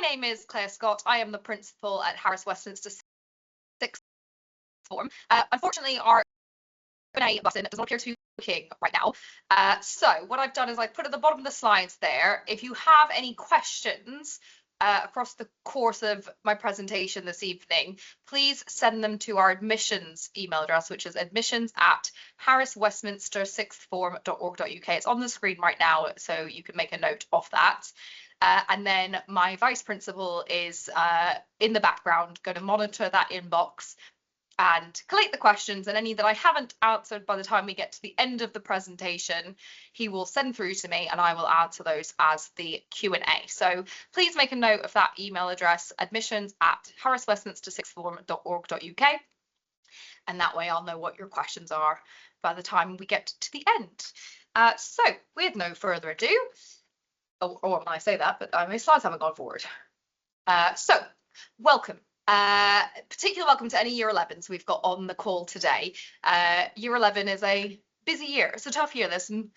name is Claire Scott. I am the principal at Harris Westminster Sixth Form. Unfortunately, our Q&A button does not appear to be working right now. So what I've done is I've put at the bottom of the slides there, if you have any questions across the course of my presentation this evening, please send them to our admissions email address, which is admissions@harriswestminstersixthform.org.uk. It's on the screen right now, so you can make a note of that. And then my vice principal is in the background going to monitor that inbox and collate the questions, and any that I haven't answered by the time we get to the end of the presentation, he will send through to me and I will answer those as the Q&A. So please make a note of that email address, admissions@harriswestminstersixthform.org.uk, and that way I'll know what your questions are by the time we get to the end. So with no further ado, or when I say that, but my slides haven't gone forward. So welcome. Particular welcome to any Year 11s we've got on the call today. Year 11 is a busy year. It's a tough year. There's some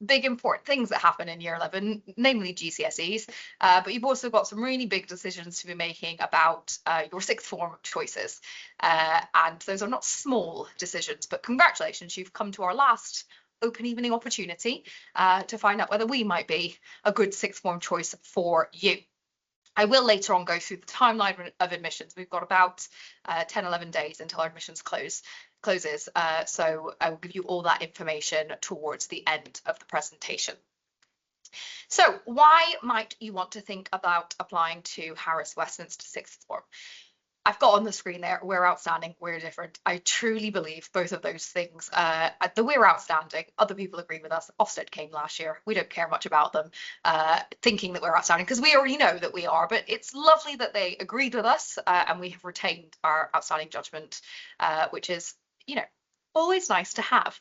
big important things that happen in Year 11, namely GCSEs, but you've also got some really big decisions to be making about your sixth form choices. And those are not small decisions, but congratulations, you've come to our last open evening opportunity to find out whether we might be a good sixth form choice for you. I will later on go through the timeline of admissions. We've got about 10-11 days until our admissions closes, so I will give you all that information towards the end of the presentation. So why might you want to think about applying to Harris Westminster Sixth Form? I've got on the screen there, we're outstanding, we're different. I truly believe both of those things. The we're outstanding, other people agree with us. Ofsted came last year. We don't care much about them thinking that we're outstanding, because we already know that we are, but it's lovely that they agreed with us and we have retained our outstanding judgment, which is, you know, always nice to have.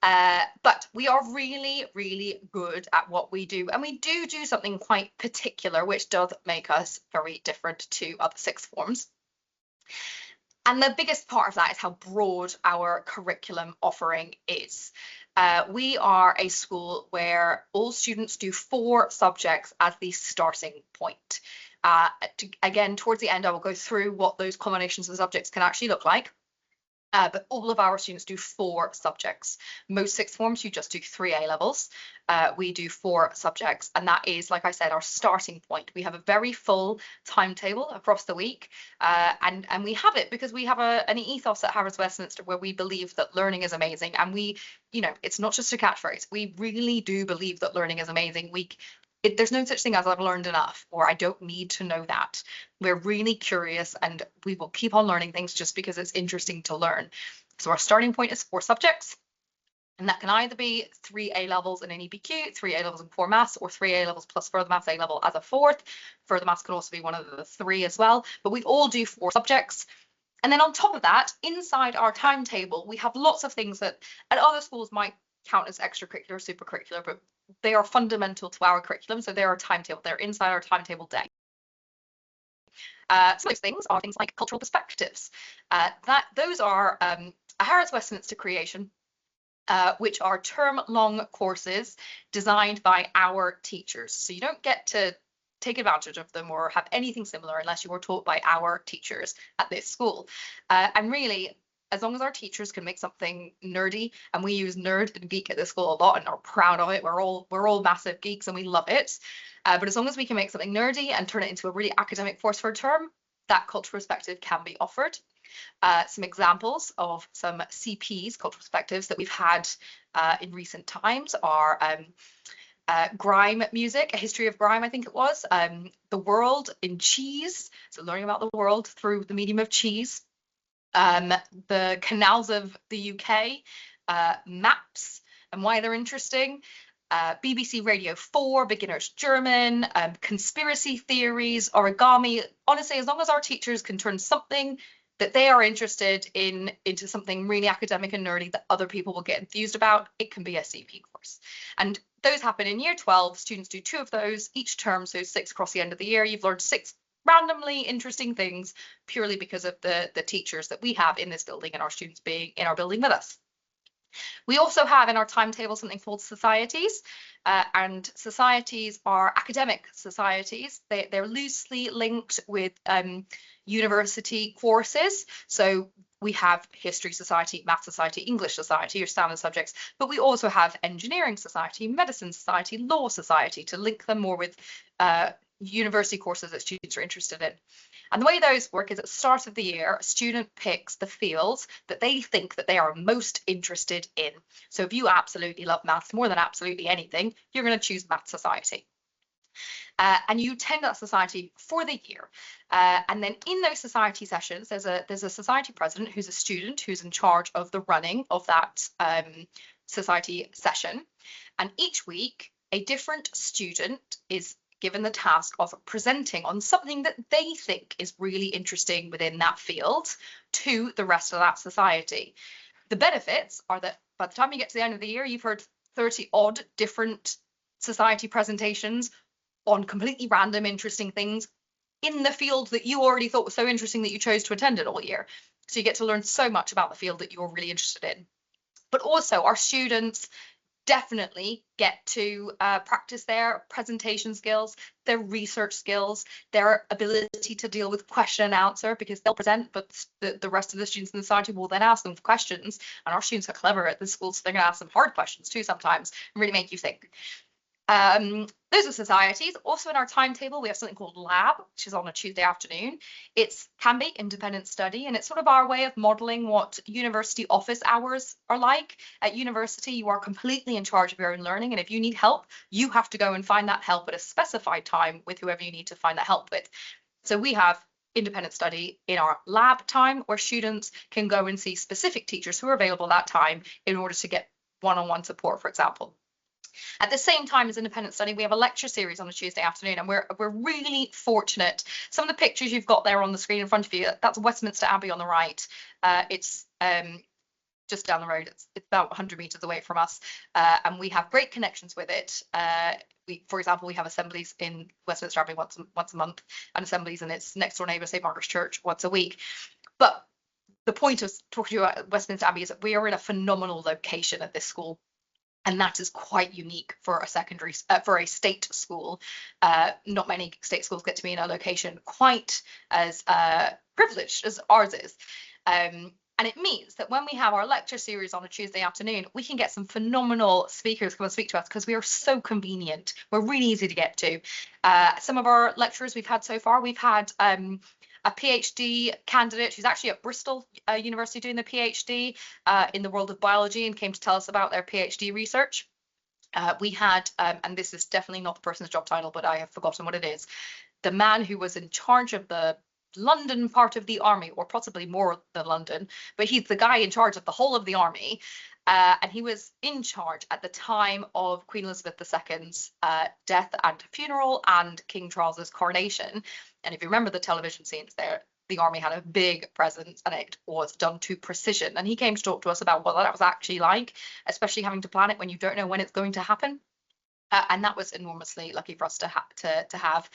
But we are really, really good at what we do, and we do something quite particular, which does make us very different to other sixth forms. And the biggest part of that is how broad our curriculum offering is. We are a school where all students do 4 subjects as the starting point. Again, towards the end, I will go through what those combinations of subjects can actually look like. But all of our students do 4 subjects. Most sixth forms, you just do 3 A levels. We do 4 subjects, and that is, like I said, our starting point. We have a very full timetable across the week, and we have it because we have an ethos at Harris Westminster where we believe that learning is amazing, and we, you know, it's not just a catchphrase. We really do believe that learning is amazing. There's no such thing as I've learned enough, or I don't need to know that. We're really curious, and we will keep on learning things just because it's interesting to learn. So our starting point is 4 subjects, and that can either be 3 A levels in an EBQ, 3 A levels in core maths, or 3 A levels plus further maths A level as a 4th. Further maths can also be one of the 3 as well, but we all do 4 subjects. And then on top of that, inside our timetable, we have lots of things that at other schools might count as extracurricular, supercurricular, but they are fundamental to our curriculum, so they're our timetable. They're inside our timetable day. Some of those things are things like cultural perspectives. Those are a Harris Westminster creation, which are term-long courses designed by our teachers. So you don't get to take advantage of them or have anything similar unless you were taught by our teachers at this school. And really, as long as our teachers can make something nerdy, and we use nerd and geek at this school a lot and are proud of it, we're all massive geeks and we love it. But as long as we can make something nerdy and turn it into a really academic force for a term, that cultural perspective can be offered. Some examples of some CPs, cultural perspectives, that we've had in recent times are grime music, a history of grime, I think it was, the world in cheese, so learning about the world through the medium of cheese. The canals of the UK, maps and why they're interesting, BBC Radio 4, beginners German, conspiracy theories, origami. Honestly, as long as our teachers can turn something that they are interested in into something really academic and nerdy that other people will get enthused about, it can be a CP course. And those happen in year 12. Students do 2 of those each term, so 6 across the end of the year. You've learned 6 randomly interesting things purely because of the teachers that we have in this building and our students being in our building with us. We also have in our timetable something called societies, and societies are academic societies. They're loosely linked with university courses. So we have History Society, Math Society, English Society, your standard subjects, but we also have Engineering Society, Medicine Society, Law Society to link them more with university courses that students are interested in. And the way those work is at the start of the year, a student picks the fields that they think that they are most interested in. So if you absolutely love maths more than absolutely anything, you're going to choose Math Society. And you attend that society for the year. And then in those society sessions, there's a society president who's a student who's in charge of the running of that society session. And each week, a different student is given the task of presenting on something that they think is really interesting within that field to the rest of that society. The benefits are that by the time you get to the end of the year, you've heard 30 odd different society presentations on completely random, interesting things in the field that you already thought was so interesting that you chose to attend it all year. So you get to learn so much about the field that you're really interested in. But also our students definitely get to practice their presentation skills, their research skills, their ability to deal with question and answer, because they'll present, but the rest of the students in the society will then ask them questions. And our students are clever at the school, so they're going to ask them hard questions too sometimes and really make you think. Those are societies. Also in our timetable, we have something called Lab, which is on a Tuesday afternoon. It can be independent study, and it's sort of our way of modeling what university office hours are like. At university, you are completely in charge of your own learning, and if you need help, you have to go and find that help at a specified time with whoever you need to find that help with. So we have independent study in our lab time, where students can go and see specific teachers who are available that time in order to get one-on-one support, for example. At the same time as independent study, we have a lecture series on a Tuesday afternoon, and we're really fortunate. Some of the pictures you've got there on the screen in front of you, that's Westminster Abbey on the right. It's just down the road. It's about 100 meters away from us, and we have great connections with it. For example, we have assemblies in Westminster Abbey once a month, and assemblies in its next door neighbour, St Margaret's Church, once a week. But the point of talking to you about Westminster Abbey is that we are in a phenomenal location at this school. And that is quite unique for a for a state school. Not many state schools get to be in a location quite as privileged as ours is. And it means that when we have our lecture series on a Tuesday afternoon, we can get some phenomenal speakers come and speak to us because we are so convenient. We're really easy to get to. Some of our lecturers we've had so far, we've had a PhD candidate who's actually at Bristol University doing the PhD in the world of biology and came to tell us about their PhD research. We had, and this is definitely not the person's job title, but I have forgotten what it is, the man who was in charge of the London part of the army, or possibly more than London, but he's the guy in charge of the whole of the army. And he was in charge at the time of Queen Elizabeth II's death and funeral and King Charles's coronation. And if you remember the television scenes there, the army had a big presence and it was done to precision. And he came to talk to us about what that was actually like, especially having to plan it when you don't know when it's going to happen. And that was enormously lucky for us to have.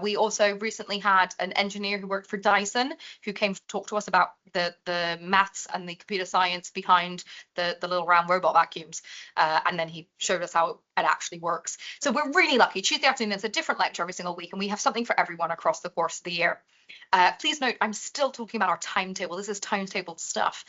We also recently had an engineer who worked for Dyson who came to talk to us about the maths and the computer science behind the little round robot vacuums. And then he showed us how it actually works. So we're really lucky. Tuesday afternoon, there's a different lecture every single week, and we have something for everyone across the course of the year. Please note, I'm still talking about our timetable. This is timetable stuff.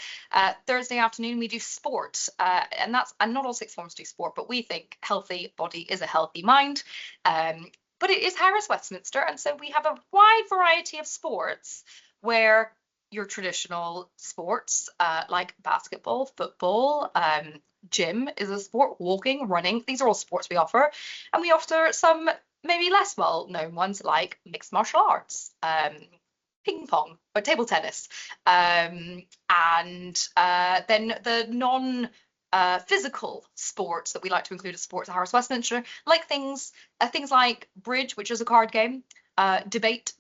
Thursday afternoon, we do sport, and not all sixth forms do sport, but we think healthy body is a healthy mind. But it is Harris Westminster, and so we have a wide variety of sports where your traditional sports like basketball, football, gym is a sport, walking, running, these are all sports we offer. And we offer some maybe less well-known ones like mixed martial arts, ping pong or table tennis, and then the non-physical sports that we like to include as sports at Harris Westminster, like things like bridge, which is a card game, debate,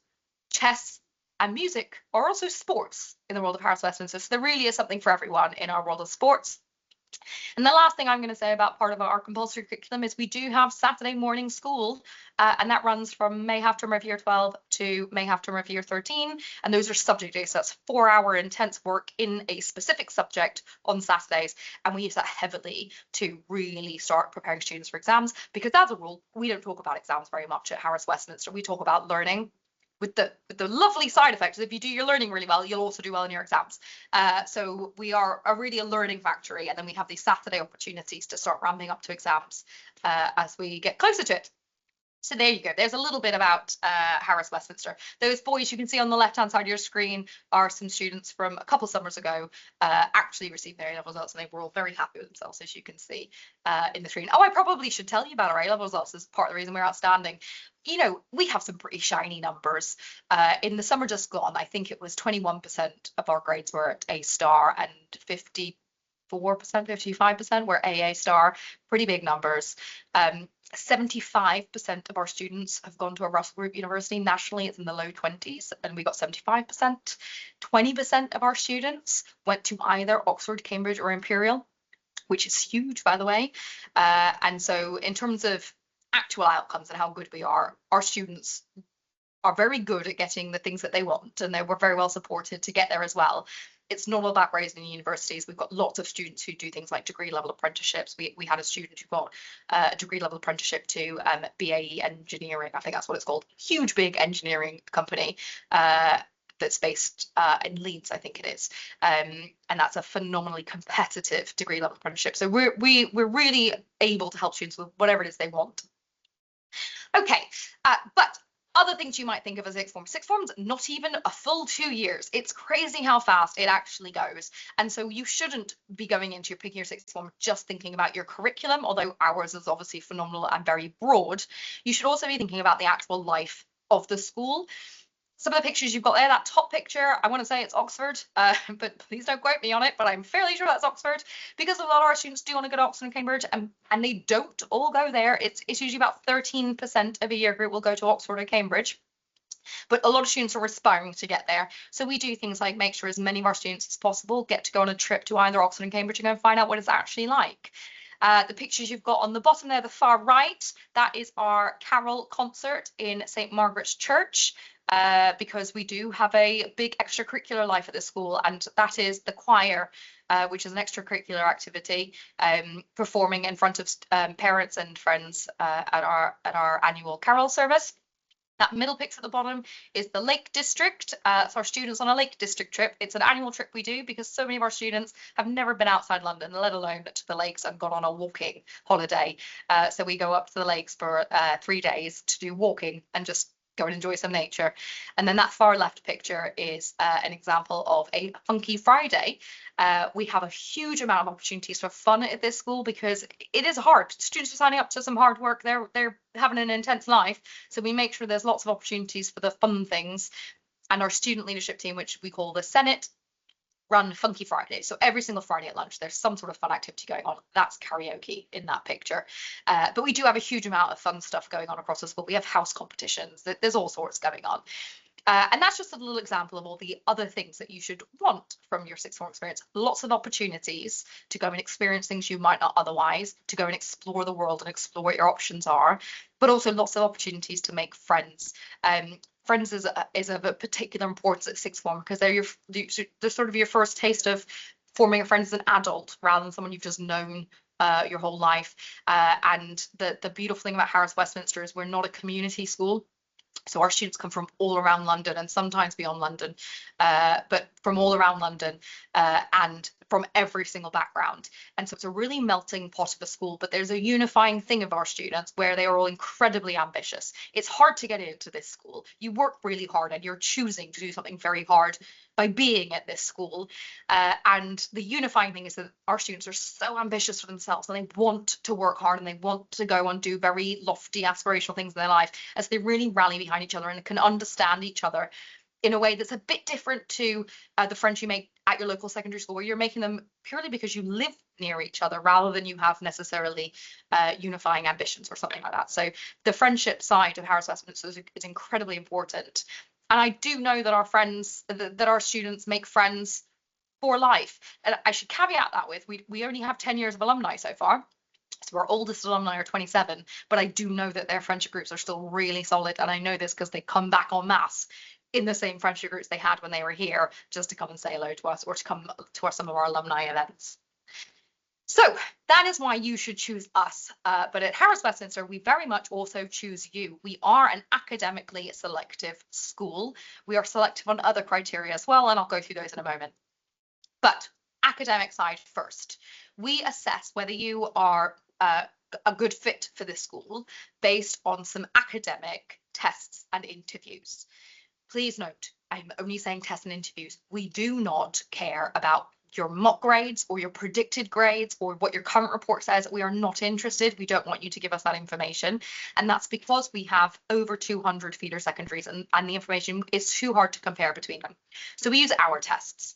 chess, and music are also sports in the world of Harris Westminster. So there really is something for everyone in our world of sports. And the last thing I'm going to say about part of our compulsory curriculum is we do have Saturday morning school, and that runs from May half term of year 12 to May half term of year 13. And those are subject days. So that's 4-hour intense work in a specific subject on Saturdays. And we use that heavily to really start preparing students for exams, because as a rule, we don't talk about exams very much at Harris Westminster. We talk about learning, with the lovely side effect is if you do your learning really well, you'll also do well in your exams. So we are really a learning factory, and then we have these Saturday opportunities to start ramping up to exams as we get closer to it. So there you go. There's a little bit about Harris Westminster. Those boys you can see on the left-hand side of your screen are some students from a couple summers ago actually received their A-level results, and they were all very happy with themselves, as you can see in the screen. Oh, I probably should tell you about our A-level results as part of the reason we're outstanding. You know, we have some pretty shiny numbers. In the summer just gone, I think it was 21% of our grades were at A star and 54%, 55% were AA star. Pretty big numbers. 75% of our students have gone to a Russell Group university. Nationally, it's in the low 20s, and we got 75%. 20% of our students went to either Oxford, Cambridge, or Imperial, which is huge, by the way. And so in terms of actual outcomes and how good we are, our students are very good at getting the things that they want, and they were very well supported to get there as well. It's not all about raising universities. We've got lots of students who do things like degree level apprenticeships. We had a student who got a degree level apprenticeship to BAE Engineering, I think that's what it's called. Huge, big engineering company that's based in Leeds, I think it is. And that's a phenomenally competitive degree level apprenticeship. So we're really able to help students with whatever it is they want. Okay, but other things you might think of as sixth form. Sixth form's not even a full 2 years. It's crazy how fast it actually goes. And so you shouldn't be going into picking your sixth form just thinking about your curriculum, although ours is obviously phenomenal and very broad. You should also be thinking about the actual life of the school. Some of the pictures you've got there, that top picture, I want to say it's Oxford, but please don't quote me on it, but I'm fairly sure that's Oxford, because a lot of our students do want to go to Oxford and Cambridge, and they don't all go there. It's usually about 13% of a year group will go to Oxford or Cambridge, but a lot of students are aspiring to get there. So we do things like make sure as many of our students as possible get to go on a trip to either Oxford and Cambridge and go and find out what it's actually like. The pictures you've got on the bottom there, the far right, that is our carol concert in St. Margaret's Church. Because we do have a big extracurricular life at the school, and that is the choir, which is an extracurricular activity, performing in front of parents and friends at our annual carol service. That middle picture at the bottom is the Lake District. It's our students on a Lake District trip. It's an annual trip we do because so many of our students have never been outside London, let alone to the lakes, and gone on a walking holiday. So we go up to the lakes for 3 days to do walking and just go and enjoy some nature. And then that far left picture is an example of a Funky Friday. We have a huge amount of opportunities for fun at this school because it is hard. Students are signing up to some hard work. They're having an intense life. So we make sure there's lots of opportunities for the fun things. And our student leadership team, which we call the Senate, run Funky Friday. So every single Friday at lunch, there's some sort of fun activity going on. That's karaoke in that picture. But we do have a huge amount of fun stuff going on across the school. We have house competitions. There's all sorts going on. And that's just a little example of all the other things that you should want from your sixth form experience. Lots of opportunities to go and experience things you might not otherwise, to go and explore the world and explore what your options are, but also lots of opportunities to make friends. Friends is of a particular importance at sixth form because they're sort of your first taste of forming a friend as an adult rather than someone you've just known your whole life. And the beautiful thing about Harris Westminster is we're not a community school. So our students come from all around London and sometimes beyond London, but from all around London and from every single background. And so it's a really melting pot of a school, but there's a unifying thing of our students where they are all incredibly ambitious. It's hard to get into this school. You work really hard and you're choosing to do something very hard by being at this school. And the unifying thing is that our students are so ambitious for themselves and they want to work hard and they want to go and do very lofty aspirational things in their life as they really rally behind each other and can understand each other in a way that's a bit different to the friends you make at your local secondary school, where you're making them purely because you live near each other rather than you have necessarily unifying ambitions or something like that. So the friendship side of Harris Westminster is incredibly important. And I do know that our friends, that our students make friends for life. And I should caveat that with, we only have 10 years of alumni so far. So our oldest alumni are 27, but I do know that their friendship groups are still really solid. And I know this because they come back en masse in the same friendship groups they had when they were here, just to come and say hello to us or to come to some of our alumni events. So that is why you should choose us. But at Harris Westminster, we very much also choose you. We are an academically selective school. We are selective on other criteria as well, and I'll go through those in a moment. But academic side first. We assess whether you are a good fit for this school based on some academic tests and interviews. Please note, I'm only saying tests and interviews. We do not care about your mock grades or your predicted grades or what your current report says. We are not interested. We don't want you to give us that information. And that's because we have over 200 feeder secondaries and the information is too hard to compare between them. So we use our tests.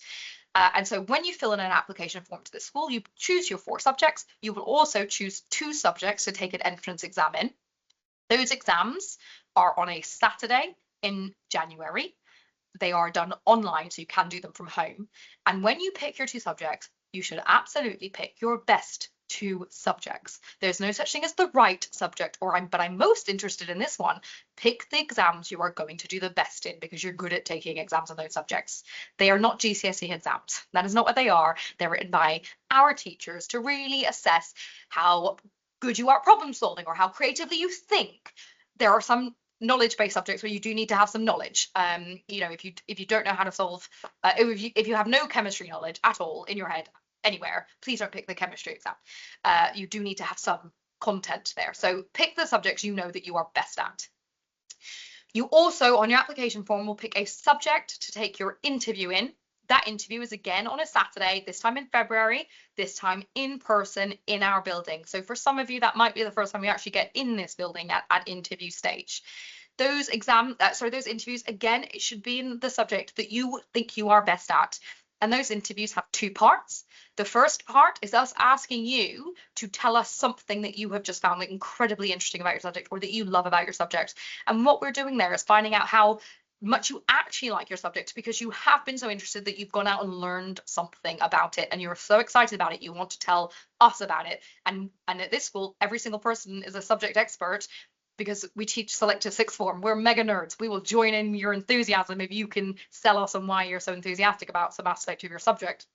And so when you fill in an application form to the school, you choose your 4 subjects. You will also choose 2 subjects to take an entrance exam in. Those exams are on a Saturday in January. They are done online, so you can do them from home. And when you pick your 2 subjects, you should absolutely pick your best 2 subjects. There's no such thing as the right subject, but I'm most interested in this one. Pick the exams you are going to do the best in because you're good at taking exams on those subjects. They are not GCSE exams. That is not what they are. They're written by our teachers to really assess how good you are at problem solving or how creatively you think. There are some knowledge-based subjects where you do need to have some knowledge. You know, if you don't know how to solve, if you have no chemistry knowledge at all in your head anywhere, please don't pick the chemistry exam. You do need to have some content there. So pick the subjects you know that you are best at. You also, on your application form, will pick a subject to take your interview in. That interview is again on a Saturday, this time in February, this time in person in our building. So for some of you, that might be the first time you actually get in this building at interview stage. Those those interviews, again, it should be in the subject that you think you are best at. And those interviews have 2 parts. The first part is us asking you to tell us something that you have just found incredibly interesting about your subject or that you love about your subject. And what we're doing there is finding out how much you actually like your subject because you have been so interested that you've gone out and learned something about it and you're so excited about it you want to tell us about it. And at this school, every single person is a subject expert because we teach selective 6th form. We're mega nerds. We will join in your enthusiasm if you can sell us on why you're so enthusiastic about some aspect of your subject.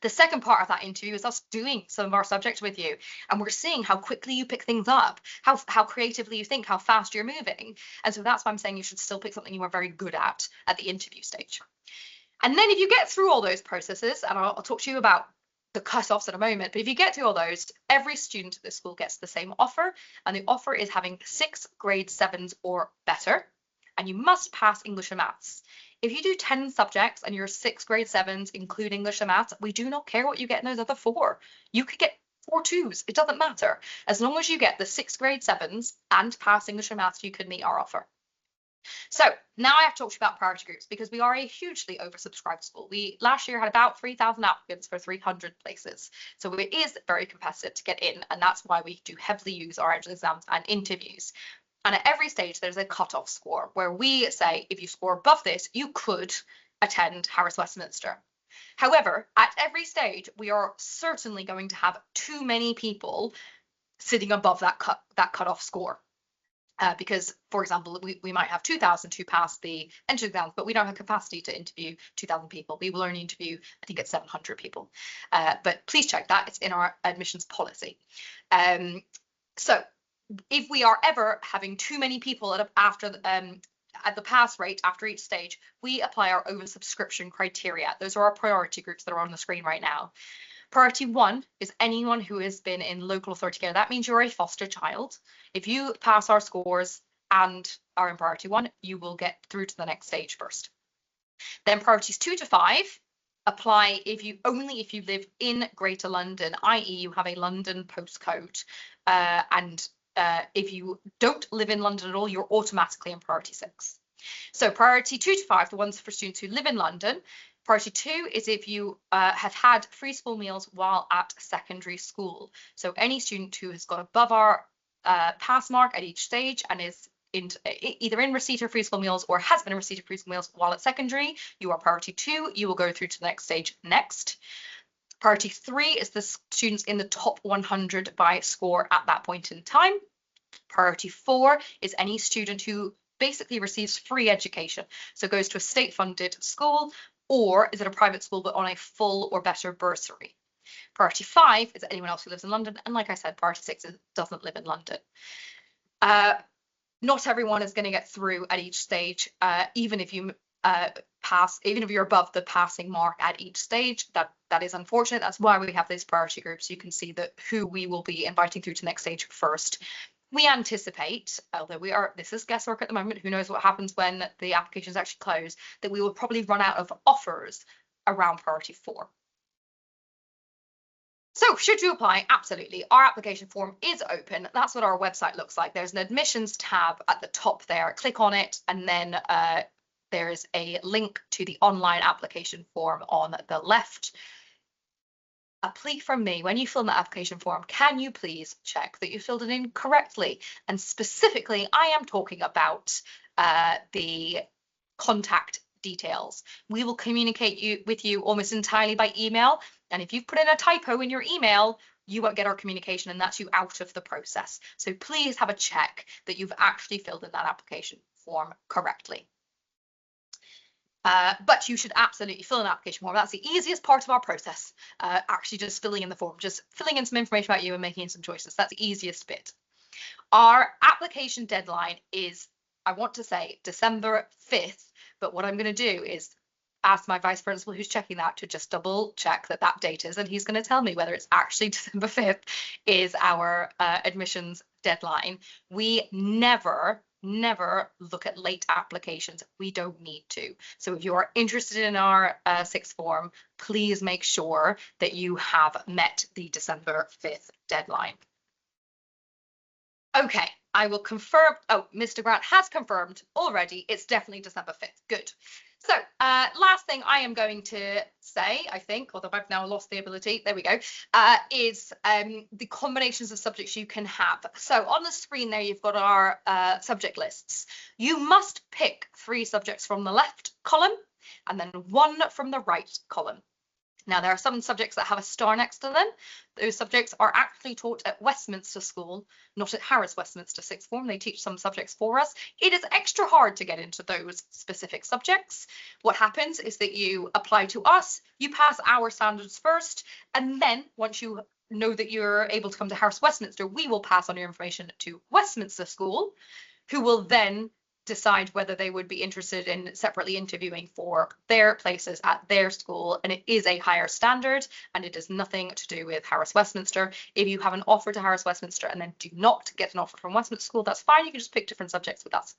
The second part of that interview is us doing some of our subjects with you, and we're seeing how quickly you pick things up, how creatively you think, how fast you're moving. And so that's why I'm saying you should still pick something you are very good at the interview stage. And then if you get through all those processes, and I'll talk to you about the cut-offs in a moment, but if you get through all those, every student at the school gets the same offer, and the offer is having 6 grade 7s or better, and you must pass English and maths. If you do 10 subjects and you're 6 grade 7s, including English and maths, we do not care what you get in those other 4. You could get 4 2s, it doesn't matter. As long as you get the 6 grade 7s and pass English and maths, you can meet our offer. So now I have to talk to you about priority groups because we are a hugely oversubscribed school. We last year had about 3,000 applicants for 300 places. So it is very competitive to get in, and that's why we do heavily use our entrance exams and interviews. And at every stage, there's a cutoff score where we say if you score above this, you could attend Harris Westminster. However, at every stage, we are certainly going to have too many people sitting above that cutoff score. Because, for example, we might have 2,000 who pass the entrance exams, but we don't have capacity to interview 2,000 people. We will only interview, I think it's 700 people. But please check that. It's in our admissions policy. So if we are ever having too many people at the pass rate after each stage, we apply our oversubscription criteria. Those are our priority groups that are on the screen right now. Priority 1 is anyone who has been in local authority care. That means you're a foster child. If you pass our scores and are in priority 1, you will get through to the next stage first. Then priorities 2 to 5 apply if you live in Greater London, i.e. you have a London postcode. And if you don't live in London at all, you're automatically in priority 6. So priority 2 to 5, the ones for students who live in London. Priority 2 is if you have had free school meals while at secondary school. So any student who has got above our pass mark at each stage and is either in receipt of free school meals or has been in receipt of free school meals while at secondary, you are priority 2. You will go through to the next stage next. Priority 3 is the students in the top 100 by score at that point in time. Priority 4 is any student who basically receives free education, so goes to a state-funded school or is at a private school but on a full or better bursary. Priority 5 is anyone else who lives in London, and like I said, priority 6 doesn't live in London. Not everyone is going to get through at each stage, even if you pass, even if you're above the passing mark at each stage. That is unfortunate. That's why we have these priority groups. You can see that who we will be inviting through to next stage first. We anticipate, although this is guesswork at the moment, who knows what happens when the applications actually close, that we will probably run out of offers around priority 4. So should you apply? Absolutely. Our application form is open. That's what our website looks like. There's an admissions tab at the top there. Click on it, and then there's a link to the online application form on the left. A plea from me: when you fill in the application form, can you please check that you filled it in correctly? And specifically, I am talking about the contact details. We will communicate with you almost entirely by email, and if you've put in a typo in your email, you won't get our communication, and that's you out of the process. So please have a check that you've actually filled in that application form correctly. But you should absolutely fill in an application form. That's the easiest part of our process, actually just filling in the form, just filling in some information about you and making some choices. That's the easiest bit. Our application deadline is, I want to say, December 5th, but what I'm going to do is ask my vice principal who's checking that to just double check that that date is, and he's going to tell me whether it's actually December 5th is our admissions deadline. We never look at late applications. We don't need to. So if you are interested in our sixth form, please make sure that you have met the December 5th deadline. Okay, I will confirm. Oh, Mr. Grant has confirmed already. It's definitely December 5th. Good. So last thing I am going to say, I think, although I've now lost the ability, there we go, is the combinations of subjects you can have. So on the screen there, you've got our subject lists. You must pick 3 subjects from the left column and then 1 from the right column. Now, there are some subjects that have a star next to them. Those subjects are actually taught at Westminster School, not at Harris Westminster Sixth Form. They teach some subjects for us. It is extra hard to get into those specific subjects. What happens is that you apply to us, you pass our standards first, and then once you know that you're able to come to Harris Westminster, we will pass on your information to Westminster School, who will then decide whether they would be interested in separately interviewing for their places at their school. And it is a higher standard, and it has nothing to do with Harris Westminster. If you have an offer to Harris Westminster and then do not get an offer from Westminster School, that's fine. You can just pick different subjects with us.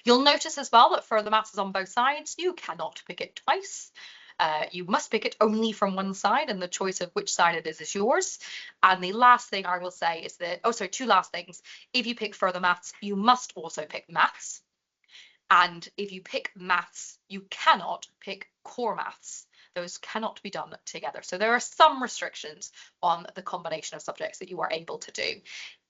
You'll notice as well that further maths is on both sides. You cannot pick it twice. You must pick it only from one side, and the choice of which side it is yours. And the last thing I will say is that, oh, sorry, 2 last things. If you pick further maths, you must also pick maths. And if you pick maths, you cannot pick core maths. Those cannot be done together. So there are some restrictions on the combination of subjects that you are able to do.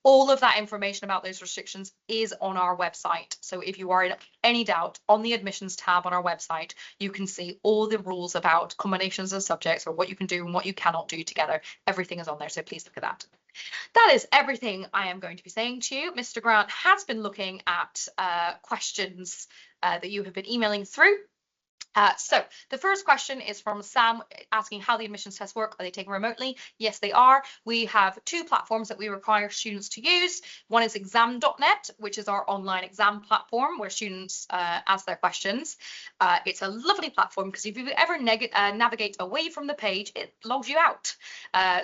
All of that information about those restrictions is on our website. So if you are in any doubt, on the admissions tab on our website, you can see all the rules about combinations of subjects, or what you can do and what you cannot do together. Everything is on there, so please look at that. That is everything I am going to be saying to you. Mr. Grant has been looking at questions that you have been emailing through. So the first question is from Sam, asking how the admissions tests work. Are they taken remotely? Yes, they are. We have 2 platforms that we require students to use. One is exam.net, which is our online exam platform where students ask their questions. It's a lovely platform because if you ever navigate away from the page, it logs you out.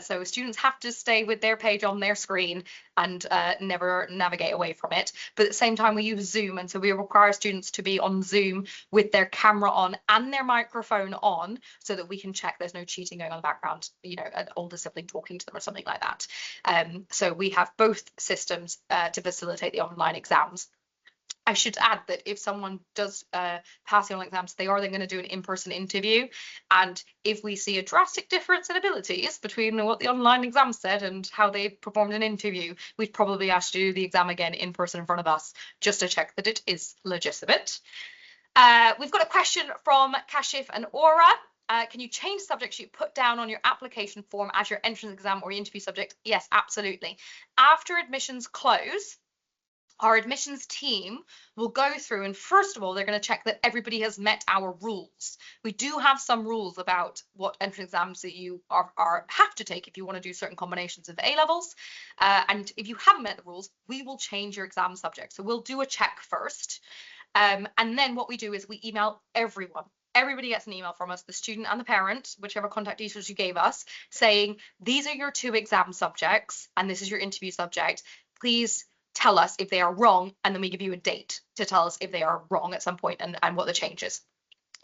So students have to stay with their page on their screen and never navigate away from it. But at the same time, we use Zoom, and so we require students to be on Zoom with their camera on and their microphone on, so that we can check there's no cheating going on in the background, you know, an older sibling talking to them or something like that. So we have both systems to facilitate the online exams. I should add that if someone does pass the online exams, they are then going to do an in-person interview. And if we see a drastic difference in abilities between what the online exam said and how they performed an interview, we'd probably ask you to do the exam again in person in front of us, just to check that it is legitimate. We've got a question from Kashif and Aura. Can you change subjects you put down on your application form as your entrance exam or your interview subject? Yes, absolutely. After admissions close, our admissions team will go through, and first of all, they're going to check that everybody has met our rules. We do have some rules about what entrance exams that you have to take if you want to do certain combinations of A levels. And if you haven't met the rules, we will change your exam subject. So we'll do a check first. And then what we do is we email everyone. Everybody gets an email from us, the student and the parent, whichever contact details you gave us, saying, these are your 2 exam subjects, and this is your interview subject. Please tell us if they are wrong, and then we give you a date to tell us if they are wrong at some point and what the change is.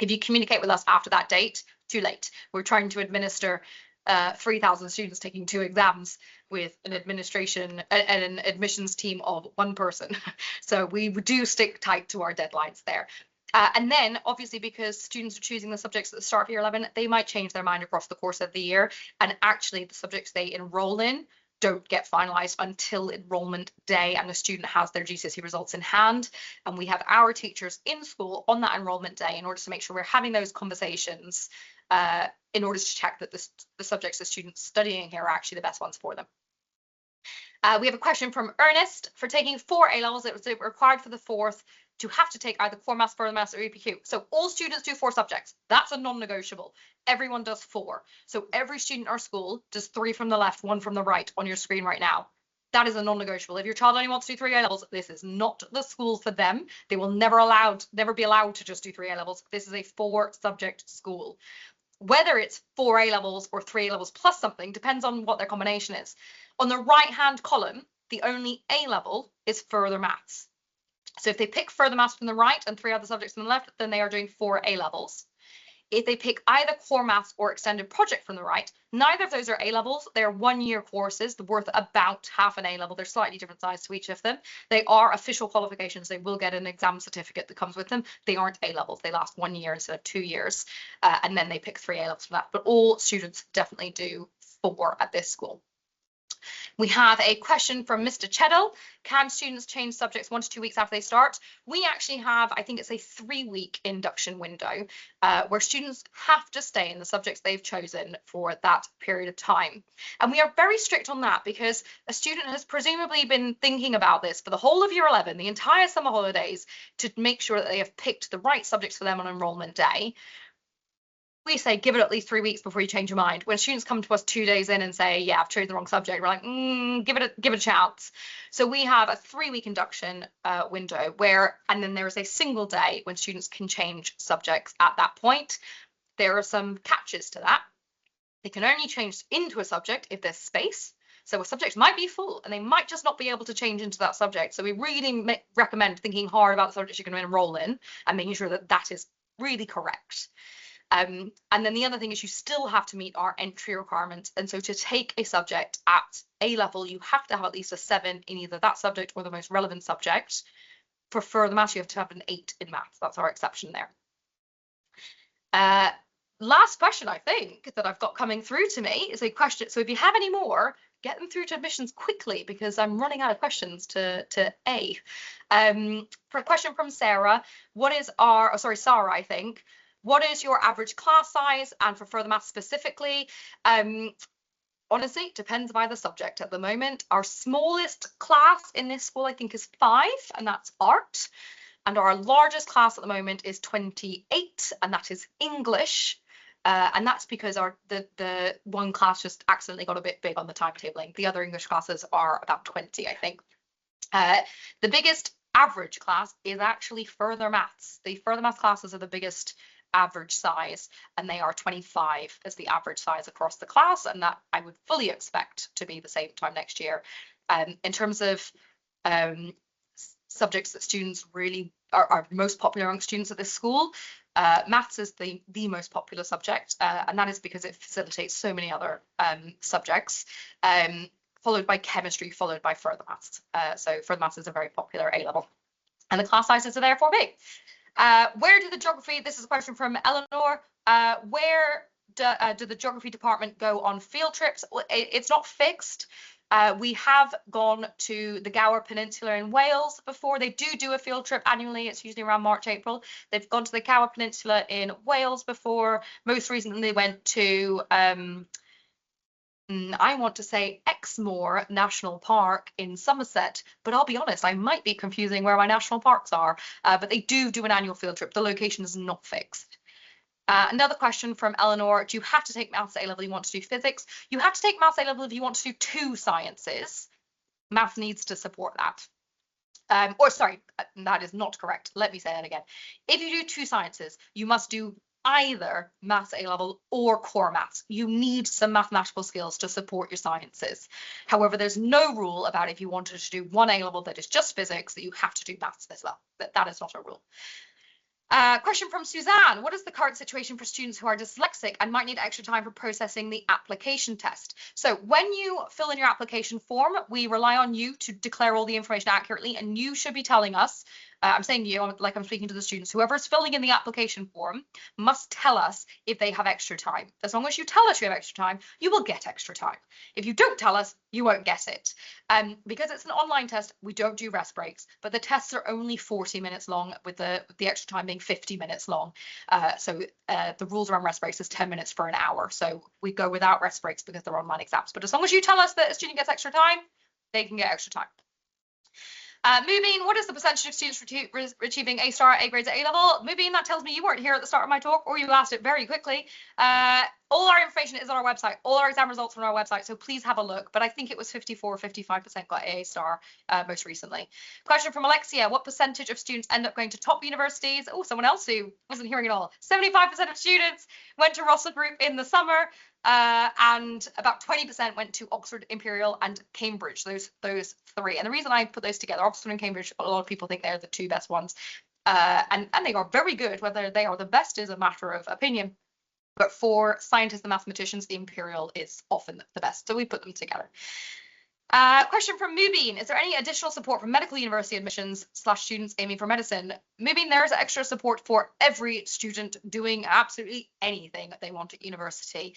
If you communicate with us after that date, too late. We're trying to administer 3,000 students taking 2 exams with an admissions team of 1 person. So we do stick tight to our deadlines there. And then obviously, because students are choosing the subjects at the start of year 11, they might change their mind across the course of the year. And actually the subjects they enroll in don't get finalised until enrolment day and the student has their GCSE results in hand. And we have our teachers in school on that enrolment day in order to make sure we're having those conversations in order to check that the subjects the students studying here are actually the best ones for them. We have a question from Ernest. For taking 4 A levels, it was required for the 4th to have to take either core maths, further maths, or EPQ. So all students do 4 subjects. That's a non-negotiable. Everyone does 4. So every student in our school does 3 from the left, 1 from the right on your screen right now. That is a non-negotiable. If your child only wants to do 3 A levels, this is not the school for them. They will never be allowed to just do 3 A levels. This is a 4-subject school. Whether it's 4 A levels or 3 A levels plus something depends on what their combination is. On the right-hand column, the only A level is further maths. So if they pick further maths from the right and 3 other subjects from the left, then they are doing 4 A levels. If they pick either core maths or extended project from the right, neither of those are A levels. They're 1-year courses. They're worth about half an A level. They're slightly different size to each of them. They are official qualifications. They will get an exam certificate that comes with them. They aren't A levels. They last 1 year instead of 2 years. And then they pick 3 A levels from that. But all students definitely do 4 at this school. We have a question from Mr. Cheddle. Can students change subjects 1 to 2 weeks after they start? We actually have, I think it's a 3-week induction window where students have to stay in the subjects they've chosen for that period of time. And we are very strict on that because a student has presumably been thinking about this for the whole of year 11, the entire summer holidays, to make sure that they have picked the right subjects for them on enrollment day. We say give it at least 3 weeks before you change your mind. When students come to us 2 days in and say, yeah, I've chosen the wrong subject, we're like, give it a chance. So we have a 3-week induction window and then there is a single day when students can change subjects at that point. There are some catches to that. They can only change into a subject if there's space. So a subject might be full and they might just not be able to change into that subject. So we really recommend thinking hard about the subjects you're going to enroll in and making sure that that is really correct. And then the other thing is you still have to meet our entry requirements. And so to take a subject at A level, you have to have at least a 7 in either that subject or the most relevant subject. For further maths, you have to have an 8 in maths. That's our exception there. Last question, I think, that I've got coming through to me is a question. So if you have any more, get them through to admissions quickly because I'm running out of questions to A. For a question from Sarah, Sarah, I think. What is your average class size? And for further maths specifically, honestly, it depends by the subject at the moment. Our smallest class in this school, I think, is 5, and that's art. And our largest class at the moment is 28, and that is English. And that's because the one class just accidentally got a bit big on the timetabling. The other English classes are about 20, I think. The biggest average class is actually further maths. The further maths classes are the biggest average size, and they are 25 as the average size across the class, and that I would fully expect to be the same time next year. In terms of subjects that students really are most popular among students at this school, maths is the most popular subject, and that is because it facilitates so many other subjects, followed by chemistry, followed by further maths. So further maths is a very popular A level. and the class sizes are therefore big. Where do the geography, this is a question from Eleanor, where do the geography department go on field trips? It's not fixed. We have gone to the Gower Peninsula in Wales before. They do a field trip annually. It's usually around March, April. They've gone to the Gower Peninsula in Wales before. Most recently, they went to, I want to say Exmoor National Park in Somerset, but I'll be honest, I might be confusing where my national parks are, but they do an annual field trip. The location is not fixed. Another question from Eleanor, do you have to take maths at A level if you want to do physics? You have to take maths at A level if you want to do 2 sciences. Math needs to support that. Or sorry, that is not correct. Let me say that again. If you do 2 sciences, you must do either maths at A level or core maths. You need some mathematical skills to support your sciences. However, there's no rule about if you wanted to do 1 A level that is just physics that you have to do maths as well. That is not a rule. Question from Suzanne. What is the current situation for students who are dyslexic and might need extra time for processing the application test? So when you fill in your application form, we rely on you to declare all the information accurately, and you should be telling us, I'm saying you, like I'm speaking to the students, whoever's filling in the application form must tell us if they have extra time. As long as you tell us you have extra time, you will get extra time. If you don't tell us, you won't get it. Because it's an online test, we don't do rest breaks, but the tests are only 40 minutes long, with the extra time being 50 minutes long. So the rules around rest breaks is 10 minutes for an hour. So we go without rest breaks because they're online exams. But as long as you tell us that a student gets extra time, they can get extra time. Mubin, what is the percentage of students achieving A star, A grades at A level? Mubin, that tells me you weren't here at the start of my talk, or you asked it very quickly. All our information is on our website. All our exam results are on our website, so please have a look. But I think it was 54, 55% got A star most recently. Question from Alexia, what percentage of students end up going to top universities? Oh, someone else who wasn't hearing it all. 75% of students went to Russell Group in the summer. And about 20% went to Oxford, Imperial, and Cambridge, those 3. And the reason I put those together, Oxford and Cambridge, a lot of people think they're the 2 best ones. And they are very good. Whether they are the best is a matter of opinion. But for scientists and mathematicians, the Imperial is often the best. So we put them together. Question from Mubin. Is there any additional support for medical university admissions / students aiming for medicine? Mubin, there's extra support for every student doing absolutely anything that they want at university.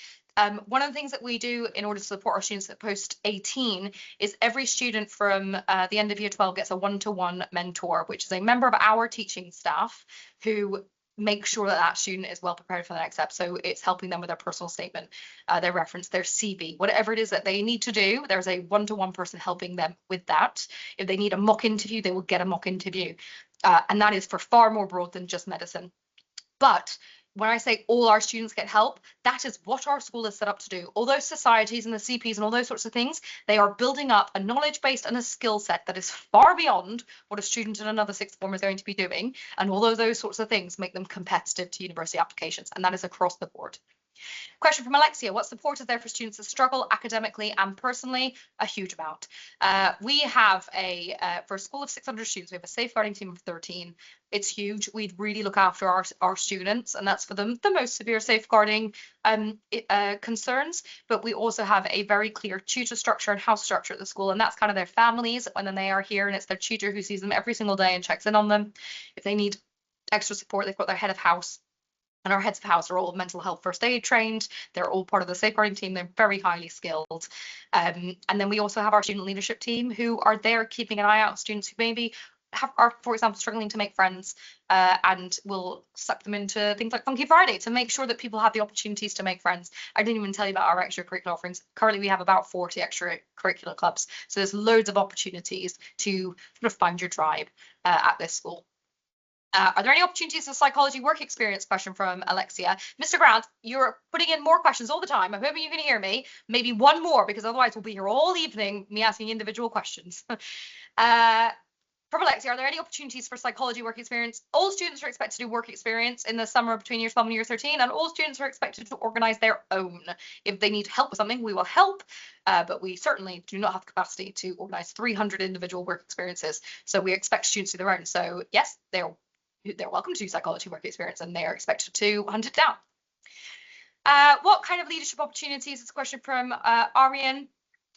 One of the things that we do in order to support our students at post 18 is every student from the end of year 12 gets a 1-to-1 mentor, which is a member of our teaching staff who make sure that student is well prepared for the next step. So it's helping them with their personal statement, their reference, their CV, whatever it is that they need to do. There's a 1-to-1 person helping them with that. If they need a mock interview, they will get a mock interview. And that is for far more broad than just medicine. But when I say all our students get help, that is what our school is set up to do. All those societies and the CPs and all those sorts of things, they are building up a knowledge base and a skill set that is far beyond what a student in another sixth form is going to be doing. And all of those sorts of things make them competitive to university applications. And that is across the board. Question from Alexia, what support is there for students that struggle academically and personally? A huge amount. We have for a school of 600 students, we have a safeguarding team of 13. It's huge. We really look after our students, and that's for the most severe safeguarding concerns. But we also have a very clear tutor structure and house structure at the school, and that's kind of their families, and then they are here, and it's their tutor who sees them every single day and checks in on them. If they need extra support, they've got their head of house. And our heads of house are all mental health first aid trained. They're all part of the safeguarding team. They're very highly skilled. And then we also have our student leadership team who are there keeping an eye out on students who maybe are, for example, struggling to make friends, and will suck them into things like Funky Friday to make sure that people have the opportunities to make friends. I didn't even tell you about our extracurricular offerings. Currently, we have about 40 extracurricular clubs. So there's loads of opportunities to sort of find your tribe at this school. Are there any opportunities for psychology work experience? Question from Alexia. Mr. Grant, you're putting in more questions all the time. I'm hoping you can hear me. Maybe one more, because otherwise we'll be here all evening, me asking individual questions. From Alexia, are there any opportunities for psychology work experience? All students are expected to do work experience in the summer between year 12 and year 13, and all students are expected to organise their own. If they need help with something, we will help, but we certainly do not have the capacity to organise 300 individual work experiences. So we expect students to do their own. So yes, they're welcome to do psychology work experience, and they are expected to hunt it down. What kind of leadership opportunities? It's a question from Arian.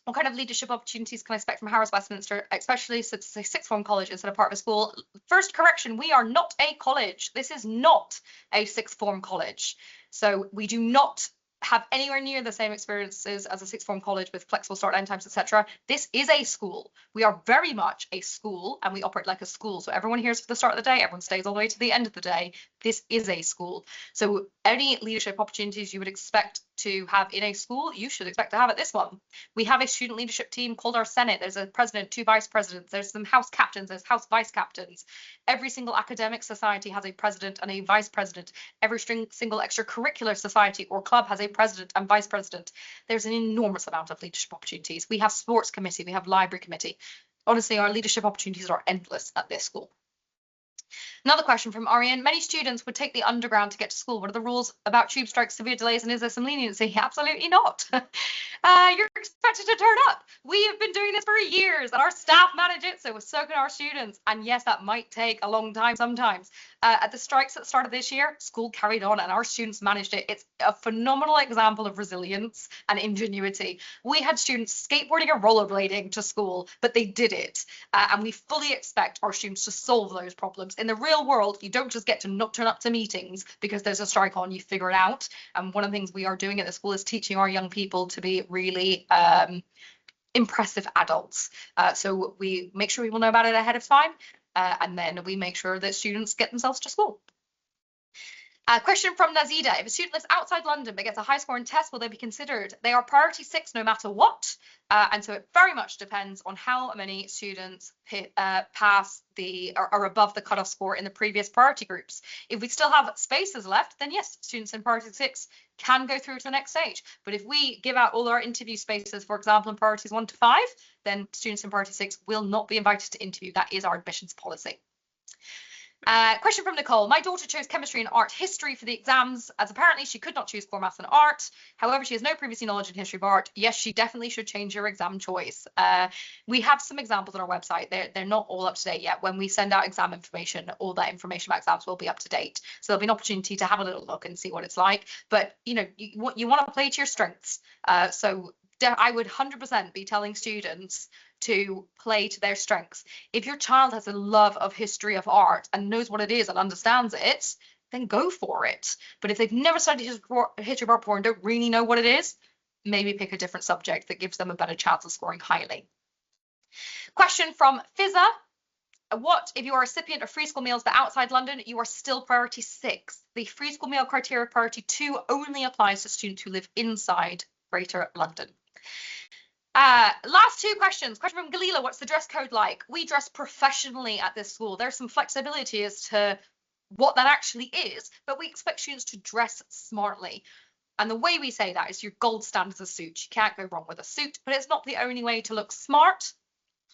What kind of leadership opportunities can I expect from Harris Westminster, especially since it's a sixth form college instead of part of a school? First correction, we are not a college. This is not a sixth form college. So we do not have anywhere near the same experiences as a sixth form college with flexible start end times, etc. This is a school. We are very much a school and we operate like a school. So everyone here's for the start of the day, everyone stays all the way to the end of the day. This is a school. So any leadership opportunities you would expect to have in a school, you should expect to have at this one. We have a student leadership team called our Senate. There's a president, 2 vice presidents, there's some house captains, there's house vice captains. Every single academic society has a president and a vice president. Every single extracurricular society or club has a president and vice president. There's an enormous amount of leadership opportunities. We have sports committee, we have library committee. Honestly, our leadership opportunities are endless at this school. Another question from Arian. Many students would take the underground to get to school. What are the rules about tube strikes, severe delays, and is there some leniency? Absolutely not. You're expected to turn up. We have been doing this for years and our staff manage it, so can our students. And yes, that might take a long time sometimes. At the strikes that started this year, school carried on and our students managed it. It's a phenomenal example of resilience and ingenuity. We had students skateboarding and rollerblading to school, but they did it. And we fully expect our students to solve those problems. In the real world, you don't just get to not turn up to meetings because there's a strike on, you figure it out. And one of the things we are doing at the school is teaching our young people to be really impressive adults. So we make sure people know about it ahead of time. And then we make sure that students get themselves to school. Question from Nazida. If a student lives outside London but gets a high score in tests, will they be considered? They are priority 6 no matter what. And so it very much depends on how many students pass are above the cutoff score in the previous priority groups. If we still have spaces left, then yes, students in priority 6 can go through to the next stage. But if we give out all our interview spaces, for example, in priorities 1 to 5, then students in priority 6 will not be invited to interview. That is our admissions policy. Question from Nicole. My daughter chose chemistry and art history for the exams, as apparently she could not choose core maths and art. However, she has no previous knowledge in history of art. Yes, she definitely should change her exam choice. We have some examples on our website. They're not all up to date yet. When we send out exam information, all that information about exams will be up to date. So there'll be an opportunity to have a little look and see what it's like. But you know, you want to play to your strengths. So I would 100% be telling students to play to their strengths. If your child has a love of history of art and knows what it is and understands it, then go for it. But if they've never studied history of art before and don't really know what it is, maybe pick a different subject that gives them a better chance of scoring highly. Question from Fizza. What if you are a recipient of free school meals but outside London, you are still priority 6? The free school meal criteria priority 2 only applies to students who live inside Greater London. Last 2 questions. Question from Galila. What's the dress code like? We dress professionally at this school. There's some flexibility as to what that actually is, but we expect students to dress smartly. And the way we say that is your gold standard is a suit. You can't go wrong with a suit, but it's not the only way to look smart.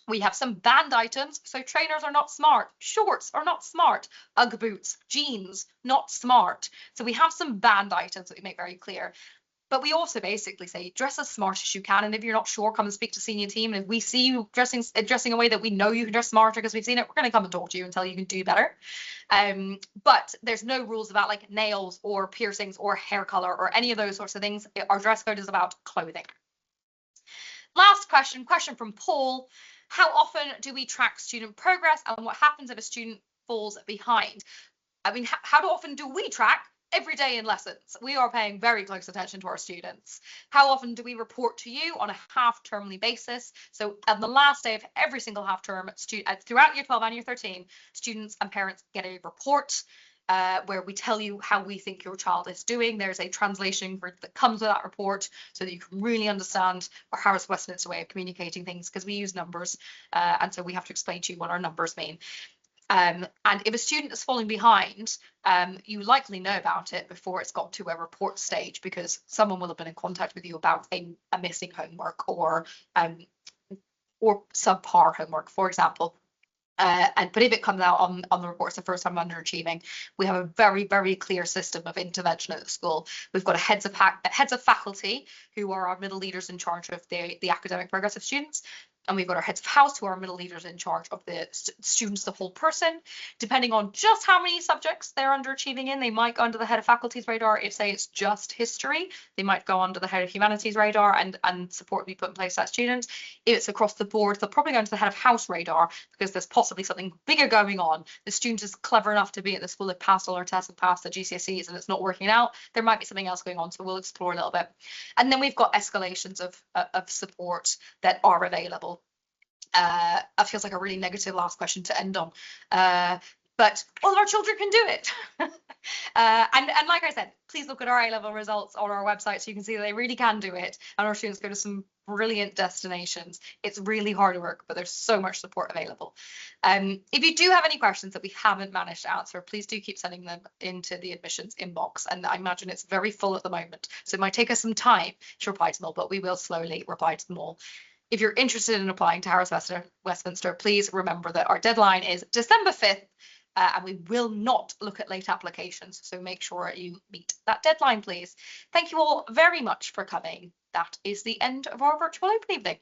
We have some banned items. So trainers are not smart. Shorts are not smart. Ugg boots, jeans, not smart. So we have some banned items that we make very clear. But we also basically say dress as smart as you can, and if you're not sure, come and speak to senior team. And if we see you dressing a way that we know you can dress smarter because we've seen it, we're going to come and talk to you and tell you can do better. But there's no rules about like nails or piercings or hair color or any of those sorts of things. Our dress code is about clothing. Last question from Paul. How often do we track student progress, and what happens if a student falls behind? I mean, how often do we track? Every day in lessons. We are paying very close attention to our students. How often do we report to you? On a half-termly basis. So on the last day of every single half term, throughout year 12 and year 13, students and parents get a report where we tell you how we think your child is doing. There's a translation group that comes with that report so that you can really understand our Harris Westminster way of communicating things, because we use numbers and so we have to explain to you what our numbers mean. And if a student is falling behind, you likely know about it before it's got to a report stage, because someone will have been in contact with you about a missing homework or subpar homework, for example. But if it comes out on the report, it's the first time underachieving, we have a very, very clear system of intervention at the school. We've got heads of faculty who are our middle leaders in charge of the academic progress of students. And we've got our heads of house, who are middle leaders in charge of the students, the whole person. Depending on just how many subjects they're underachieving in, they might go under the head of faculty's radar. If, say, it's just history, they might go under the head of humanities radar, and support will be put in place for that student. If it's across the board, they'll probably go into the head of house radar, because there's possibly something bigger going on. The student is clever enough to be at the school, they've passed all their tests and passed the GCSEs, and it's not working out. There might be something else going on, so we'll explore a little bit. And then we've got escalations of support that are available. That feels like a really negative last question to end on. But all of our children can do it. And like I said, please look at our A-level results on our website so you can see that they really can do it. And our students go to some brilliant destinations. It's really hard work, but there's so much support available. If you do have any questions that we haven't managed to answer, please do keep sending them into the admissions inbox. And I imagine it's very full at the moment, so it might take us some time to reply to them all, but we will slowly reply to them all. If you're interested in applying to Harris Westminster, please remember that our deadline is December 5th, and we will not look at late applications. So make sure you meet that deadline, please. Thank you all very much for coming. That is the end of our virtual open evening.